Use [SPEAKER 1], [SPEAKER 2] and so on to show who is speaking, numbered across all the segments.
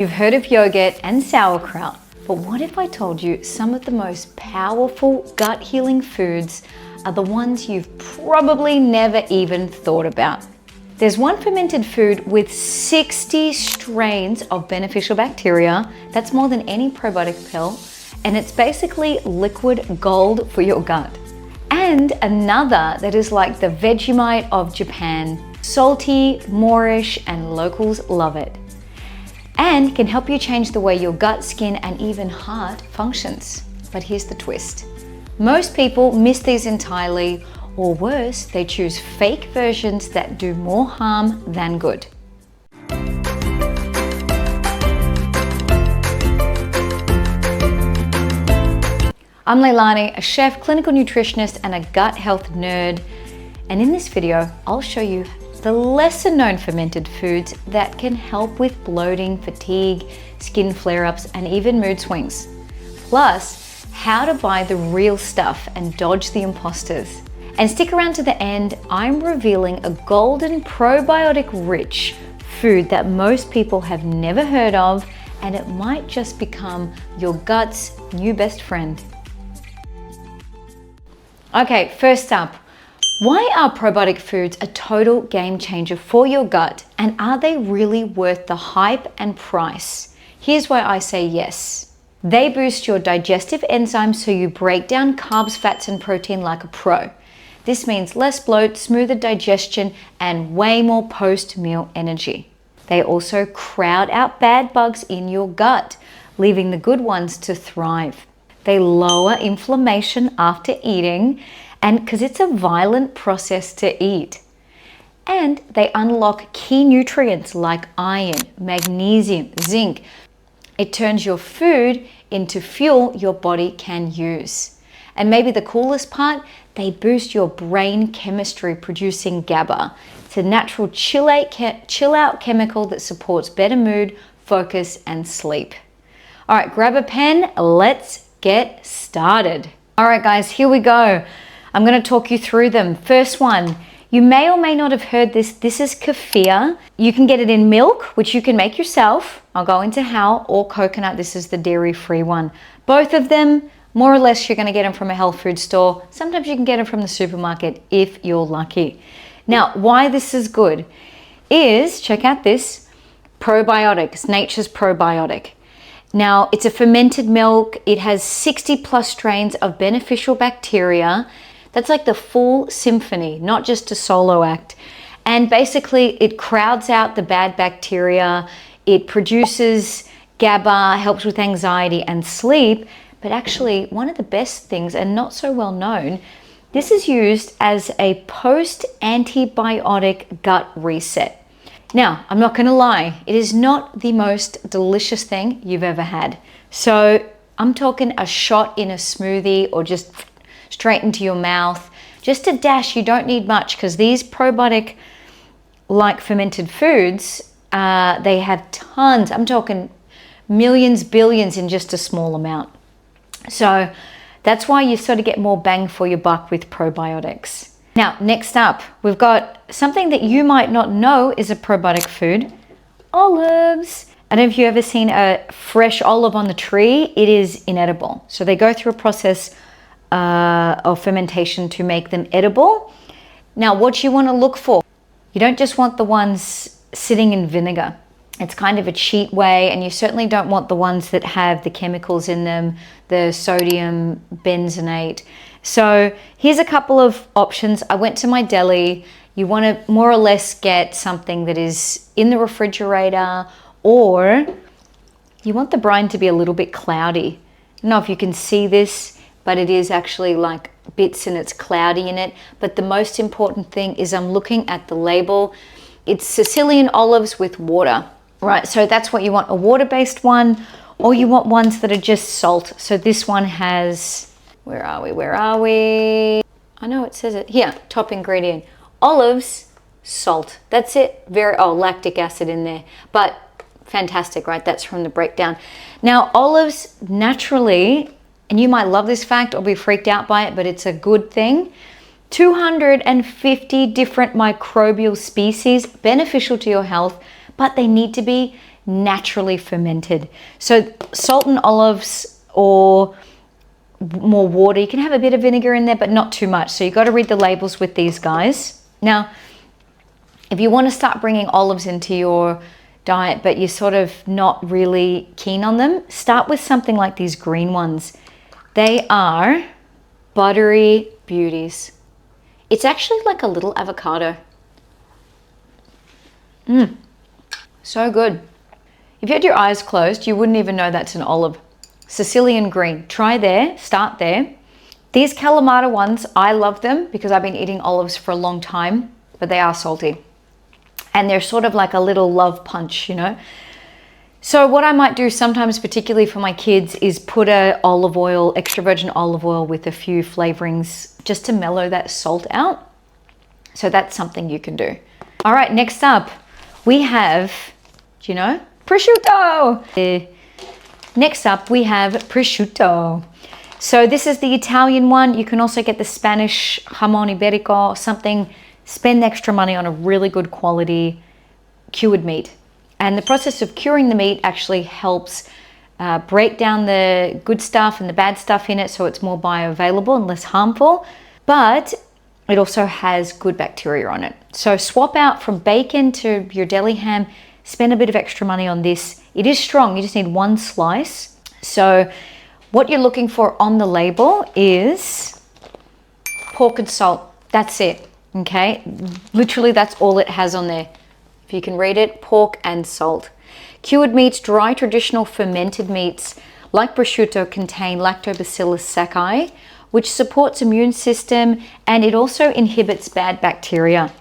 [SPEAKER 1] You've heard of yogurt and sauerkraut, but what if I told you some of the most powerful gut healing foods are the ones you've probably never even thought about? There's one fermented food with 60 strains of beneficial bacteria. That's more than any probiotic pill, and it's basically liquid gold for your gut. And another that is like the Vegemite of Japan, salty, Moorish, and locals love it. And can help you change the way your gut, skin, and even heart functions. But here's the twist. Most people miss these entirely, or worse, they choose fake versions that do more harm than good. I'm Leilani, a chef, clinical nutritionist, and a gut health nerd. And in this video, I'll show you the lesser known fermented foods that can help with bloating, fatigue, skin flare-ups, and even mood swings. Plus, how to buy the real stuff and dodge the imposters. And stick around to the end, I'm revealing a golden probiotic-rich food that most people have never heard of, and it might just become your gut's new best friend. Okay, first up, why are probiotic foods a total game changer for your gut, and are they really worth the hype and price? Here's why I say yes. They boost your digestive enzymes so you break down carbs, fats, and protein like a pro. This means less bloat, smoother digestion, and way more post-meal energy. They also crowd out bad bugs in your gut, leaving the good ones to thrive. They lower inflammation after eating, and because it's a violent process to eat. And they unlock key nutrients like iron, magnesium, zinc. It turns your food into fuel your body can use. And maybe the coolest part, they boost your brain chemistry producing GABA. It's a natural chill out chemical that supports better mood, focus, and sleep. All right, grab a pen, let's get started. All right, guys, here we go. I'm going to talk you through them. First one, you may or may not have heard this. This is kefir. You can get it in milk, which you can make yourself. I'll go into how, or coconut. This is the dairy-free one. Both of them, more or less, you're going to get them from a health food store. Sometimes you can get them from the supermarket if you're lucky. Now, why this is good is, check out this, probiotics, nature's probiotic. Now, it's a fermented milk. It has 60 plus strains of beneficial bacteria. That's like the full symphony, not just a solo act. And basically, it crowds out the bad bacteria. It produces GABA, helps with anxiety and sleep. But actually, one of the best things, and not so well known, this is used as a post-antibiotic gut reset. Now, I'm not gonna lie, it is not the most delicious thing you've ever had. So I'm talking a shot in a smoothie or just straight into your mouth. Just a dash, you don't need much, because these probiotic like fermented foods, they have tons. I'm talking millions, billions in just a small amount. So that's why you sort of get more bang for your buck with probiotics. Now, next up, we've got something that you might not know is a probiotic food, olives. I don't know if you've ever seen a fresh olive on the tree. It is inedible. So they go through a process of fermentation to make them edible. Now, what you want to look for, you don't just want the ones sitting in vinegar. It's kind of a cheat way, and you certainly don't want the ones that have the chemicals in them, the sodium benzoate. So here's a couple of options. I went to my deli. You want to more or less get something that is in the refrigerator, or you want the brine to be a little bit cloudy. I don't know if you can see this, but it is actually like bits and it's cloudy in it. But the most important thing is I'm looking at the label. It's Sicilian olives with water, right? So that's what you want, a water-based one, or you want ones that are just salt. So this one has, where are we? I know it says it here, top ingredient, olives, salt. That's it. Lactic acid in there, but fantastic, right? That's from the breakdown. Now, olives naturally, and you might love this fact or be freaked out by it, but it's a good thing. 250 different microbial species beneficial to your health, but they need to be naturally fermented. So salt and olives or more water. You can have a bit of vinegar in there, but not too much. So you got to read the labels with these guys. Now, if you want to start bringing olives into your diet, but you're sort of not really keen on them, start with something like these green ones. They are buttery beauties. It's actually like a little avocado. So good. If you had your eyes closed, you wouldn't even know that's an olive. Sicilian green. Try there, start there. These Kalamata ones, I love them because I've been eating olives for a long time, but they are salty. And they're sort of like a little love punch, you know. So what I might do sometimes, particularly for my kids, is put olive oil, extra virgin olive oil with a few flavorings just to mellow that salt out. So that's something you can do. All right, next up, we have, do you know, prosciutto. Next up, we have prosciutto. So this is the Italian one. You can also get the Spanish jamon iberico, something. Spend extra money on a really good quality cured meat. And the process of curing the meat actually helps break down the good stuff and the bad stuff in it so it's more bioavailable and less harmful. But it also has good bacteria on it. So swap out from bacon to your deli ham. Spend a bit of extra money on this. It is strong. You just need one slice. So what you're looking for on the label is pork and salt. That's it. Okay, literally that's all it has on there. If you can read it, pork and salt. Cured meats, dry traditional fermented meats like prosciutto contain lactobacillus sacchi, which supports immune system, and it also inhibits bad bacteria.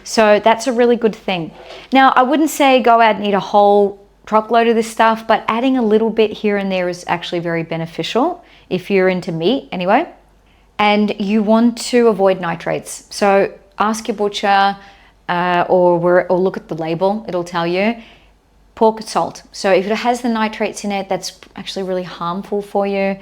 [SPEAKER 1] So that's a really good thing. Now, I wouldn't say go out and eat a whole truckload of this stuff, but adding a little bit here and there is actually very beneficial if you're into meat anyway. And you want to avoid nitrates. So ask your butcher or look at the label. It'll tell you pork and salt. So if it has the nitrates in it, that's actually really harmful for you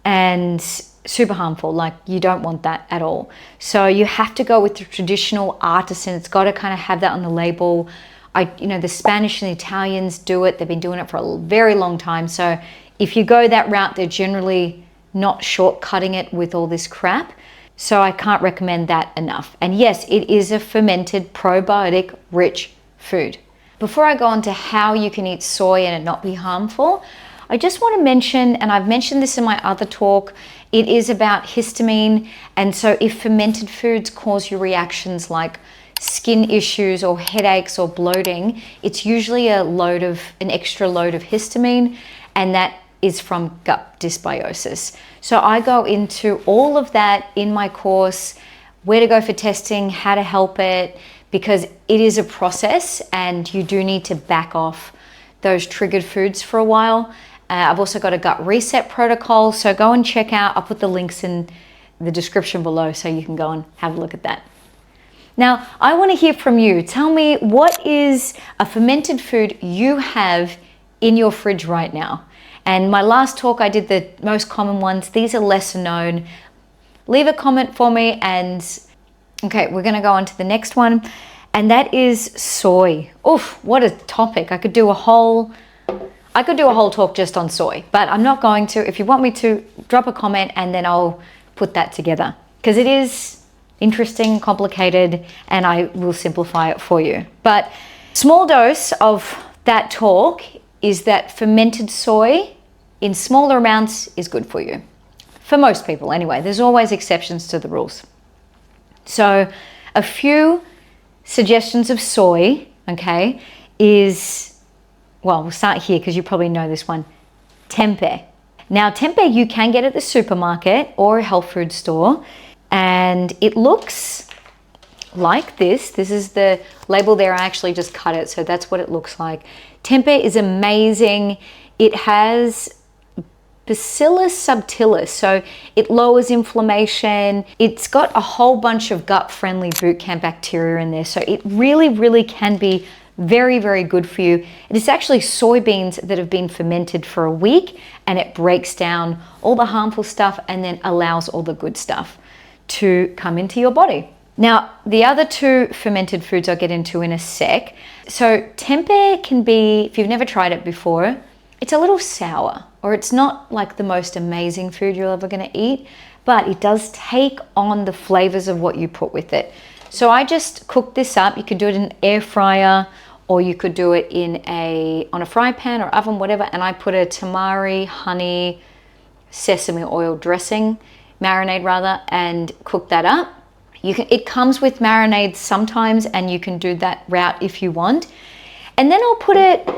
[SPEAKER 1] and super harmful. Like you don't want that at all. So you have to go with the traditional artisan. It's got to kind of have that on the label. The Spanish and the Italians do it. They've been doing it for a very long time. So if you go that route, they're generally not shortcutting it with all this crap. So I can't recommend that enough. And yes, it is a fermented probiotic rich food. Before I go on to how you can eat soy and it not be harmful, I just want to mention, and I've mentioned this in my other talk, it is about histamine. And so if fermented foods cause you reactions like skin issues or headaches or bloating, it's usually an extra load of histamine, and that is from gut dysbiosis. So I go into all of that in my course, where to go for testing, how to help it, because it is a process and you do need to back off those triggered foods for a while. I've also got a gut reset protocol, so go and check out, I'll put the links in the description below so you can go and have a look at that. Now, I want to hear from you. Tell me, what is a fermented food you have in your fridge right now? And my last talk, I did the most common ones. These are lesser known. Leave a comment for me. And okay, we're going to go on to the next one. And that is soy. Oof, what a topic. I could do a whole talk just on soy, but I'm not going to. If you want me to, drop a comment and then I'll put that together, because it is interesting, complicated, and I will simplify it for you. But small dose of that talk is that fermented soy in smaller amounts is good for you. For most people anyway. There's always exceptions to the rules. So a few suggestions of soy, okay, is, well, we'll start here because you probably know this one. Tempeh. Now, tempeh you can get at the supermarket or a health food store, and it looks like this. This is the label there. I actually just cut it, so that's what it looks like. Tempeh is amazing. It has Bacillus subtilis, so it lowers inflammation. It's got a whole bunch of gut-friendly boot camp bacteria in there, so it really, really can be very, very good for you. It is actually soybeans that have been fermented for a week, and it breaks down all the harmful stuff and then allows all the good stuff to come into your body. Now, the other two fermented foods I'll get into in a sec. So tempeh can be, if you've never tried it before, it's a little sour, or it's not like the most amazing food you're ever going to eat, but it does take on the flavors of what you put with it. So I just cooked this up. You could do it in an air fryer, or you could do it on a fry pan or oven, whatever. And I put a tamari, honey, sesame oil dressing, marinade rather, and cook that up. It comes with marinades sometimes, and you can do that route if you want. And then I'll put it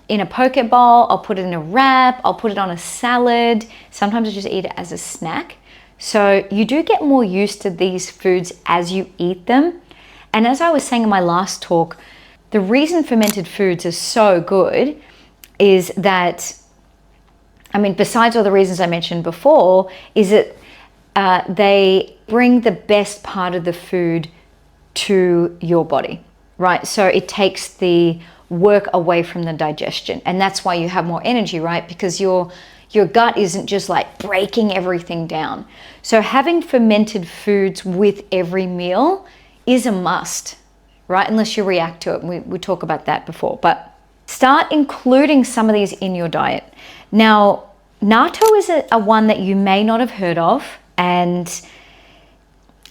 [SPEAKER 1] in a poke bowl, I'll put it in a wrap, I'll put it on a salad. Sometimes I just eat it as a snack. So you do get more used to these foods as you eat them. And as I was saying in my last talk, the reason fermented foods are so good is that, I mean, besides all the reasons I mentioned before, is that they bring the best part of the food to your body, right? So it takes the work away from the digestion, and that's why you have more energy, right? Because your gut isn't just like breaking everything down. So having fermented foods with every meal is a must, right? Unless you react to it. We talk about that before, but start including some of these in your diet. Now, natto is a one that you may not have heard of, and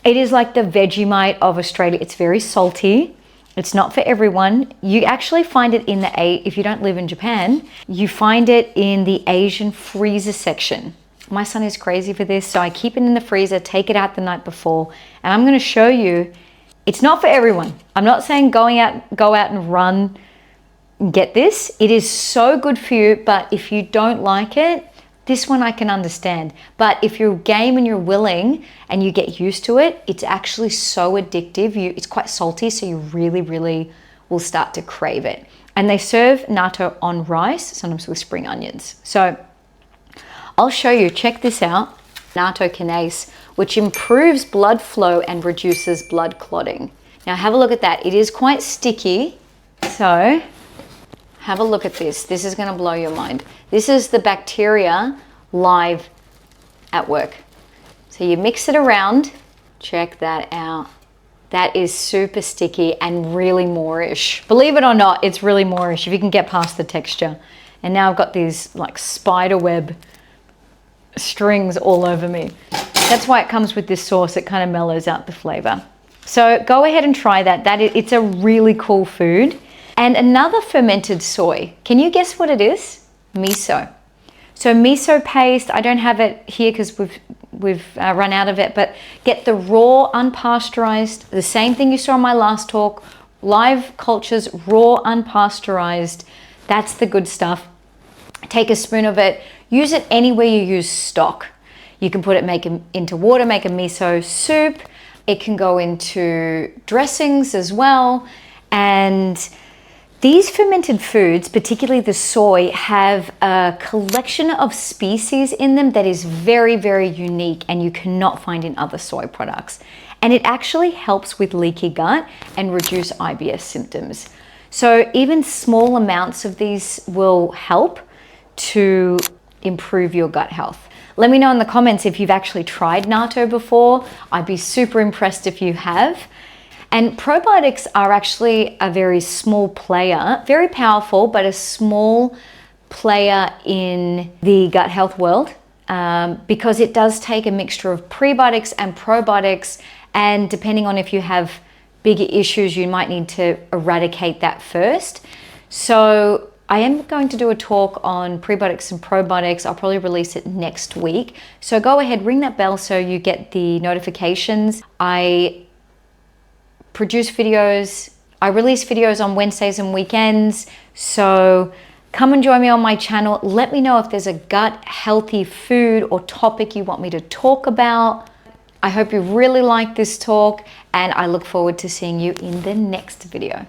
[SPEAKER 1] it is like the Vegemite of Australia. It's very salty. It's not for everyone. You actually find it if you don't live in Japan, you find it in the Asian freezer section. My son is crazy for this, so I keep it in the freezer, take it out the night before, and I'm gonna show you, it's not for everyone. I'm not saying go out and run and get this. It is so good for you, but if you don't like it, this one I can understand. But if you're game and you're willing and you get used to it, it's actually so addictive. It's quite salty, so you really, really will start to crave it. And they serve natto on rice, sometimes with spring onions. So I'll show you, check this out. Natto kinase, which improves blood flow and reduces blood clotting. Now have a look at that. It is quite sticky. So have a look at this. This is going to blow your mind. This is the bacteria live at work. So you mix it around. Check that out. That is super sticky and really moreish. Believe it or not, it's really moreish if you can get past the texture. And now I've got these like spider web strings all over me. That's why it comes with this sauce. It kind of mellows out the flavor. So go ahead and try that. It's a really cool food. And another fermented soy, can you guess what it is? Miso. So miso paste, I don't have it here because we've run out of it, but get the raw, unpasteurized, the same thing you saw in my last talk, live cultures, raw, unpasteurized, that's the good stuff. Take a spoon of it, use it anywhere you use stock. You can put it, into water, make a miso soup. It can go into dressings as well. And these fermented foods, particularly the soy, have a collection of species in them that is very, very unique and you cannot find in other soy products. And it actually helps with leaky gut and reduce IBS symptoms. So even small amounts of these will help to improve your gut health. Let me know in the comments if you've actually tried natto before. I'd be super impressed if you have. And probiotics are actually a very small player, very powerful, but a small player in the gut health world because it does take a mixture of prebiotics and probiotics. And depending on if you have bigger issues, you might need to eradicate that first. So I am going to do a talk on prebiotics and probiotics. I'll probably release it next week. So go ahead, ring that bell so you get the notifications. I produce videos. I release videos on Wednesdays and weekends. So come and join me on my channel. Let me know if there's a gut healthy food or topic you want me to talk about. I hope you really like this talk and I look forward to seeing you in the next video.